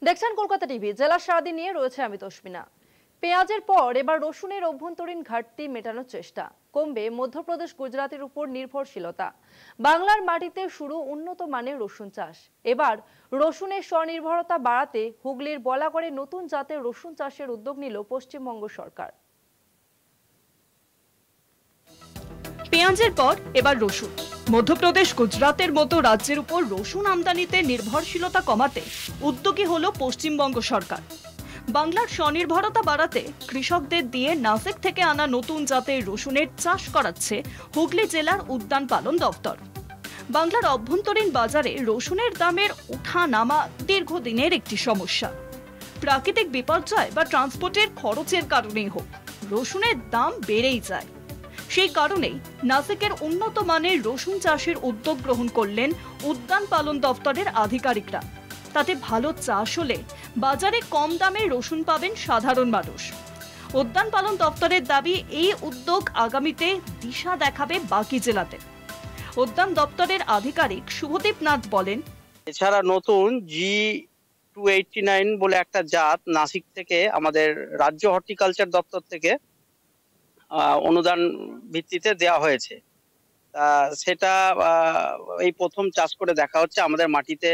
দেখছেন কলকাতা টিভি। জেলার সারাদিন নিয়ে রয়েছে আমি তসমিনা। পেঁয়াজের পর এবার রসুনের অভ্যন্তরীণ ঘাটতি মেটানোর চেষ্টা। কমবে মধ্যপ্রদেশ গুজরাতের উপর নির্ভরশীলতা। বাংলার মাটিতে শুরু উন্নত মানের রসুন চাষ। এবার রসুনের স্বনির্ভরতা বাড়াতে হুগলির বলাগড়ে নতুন জাতের রসুন চাষের উদ্যোগ নিল পশ্চিমবঙ্গ সরকার। পেঁয়াজের পর এবার রসুন। মধ্যপ্রদেশ গুজরাতের মতো রাজ্যের উপর রসুন আমদানিতে নির্ভরশীলতা কমাতে উদ্যোগী হলো পশ্চিমবঙ্গ সরকার। বাংলার স্বনির্ভরতা বাড়াতে কৃষকদের দিয়ে নাসিক থেকে আনা নতুন জাতের রসুনের চাষ করাচ্ছে হুগলি জেলার উদ্যান পালন দপ্তর। বাংলার অভ্যন্তরীণ বাজারে রসুনের দামের ওঠা নামা দীর্ঘদিনের একটি সমস্যা। প্রাকৃতিক বিপর্যয় বা ট্রান্সপোর্টের খরচের কারণেই হোক, রসুনের দাম বেড়েই যায়। সেই কারণেই নাসিকের উন্নত মানের রসুন চাষের উদ্যোগ গ্রহণ করলেন উদ্যান পালন দপ্তরের আধিকারিকরা। তাতে ভালো চাষ হলে বাজারে কম দামে রসুন পাবেন সাধারণ মানুষ। উদ্যান পালন দপ্তরের দাবি, এই উদ্যোগ আগামীতে দিশা দেখাবে বাকি জেলাতে। উদ্যান দপ্তরের আধিকারিক শুভদীপ নাথ বলেন, এছাড়া নতুন G289 বলে একটা জাত নাসিক থেকে আমাদের রাজ্য হর্টিকালচার দপ্তর থেকে অনুদান ভিত্তিতে দেওয়া হয়েছে। সেটা এই প্রথম চাষ করে দেখা হচ্ছে আমাদের মাটিতে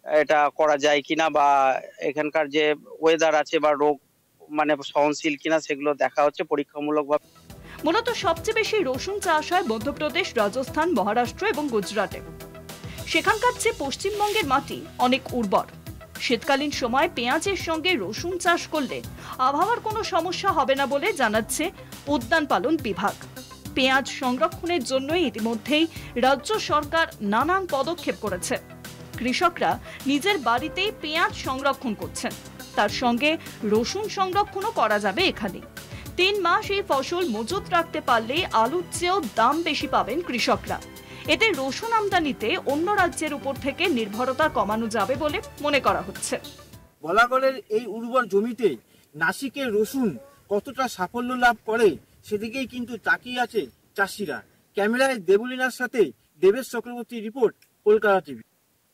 এটা করা যায় কিনা, বা এখানকার যে ওয়েদার আছে বা রোগ মানে সহনশীল কিনা সেগুলো দেখা হচ্ছে পরীক্ষামূলকভাবে। মূলত সবচেয়ে বেশি রসুন চাষ হয় মধ্যপ্রদেশ, রাজস্থান, মহারাষ্ট্র এবং গুজরাটে। সেখানকার চেয়ে পশ্চিমবঙ্গের মাটি অনেক উর্বর। শীতকালীন সময় পেঁয়াজের সঙ্গে রসুন চাষ করলে আবহাওয়ার কোনো সমস্যা হবে না বলে জানাচ্ছে উদ্যান পালন বিভাগ। পেঁয়াজ সংরক্ষণের জন্য ইতিমধ্যেই রাজ্য সরকার নানান পদক্ষেপ করেছে। কৃষকরা নিজের বাড়িতেই পেঁয়াজ সংরক্ষণ করছেন, তার সঙ্গে রসুন সংরক্ষণও করা যাবে এখানে। 3 মাস এই ফসল মজুত রাখতে পারলে আলুর চেয়েও দাম বেশি পাবেন কৃষকরা। এতে রসুন আমদানিতে অন্য রাজ্যের উপর থেকে নির্ভরতা কমানো যাবে বলে মনে করা হচ্ছে। বলাগড়ের এই উর্বর জমিতে নাসিকের রসুন কতটা সাফল্য লাভ করে সেদিকেই কিন্তু তাকিয়ে আছে চাষিরা। ক্যামেরায় দেবলীনার সাথে দেবেশ চক্রবর্তী, রিপোর্ট, কলকাতা টিভি।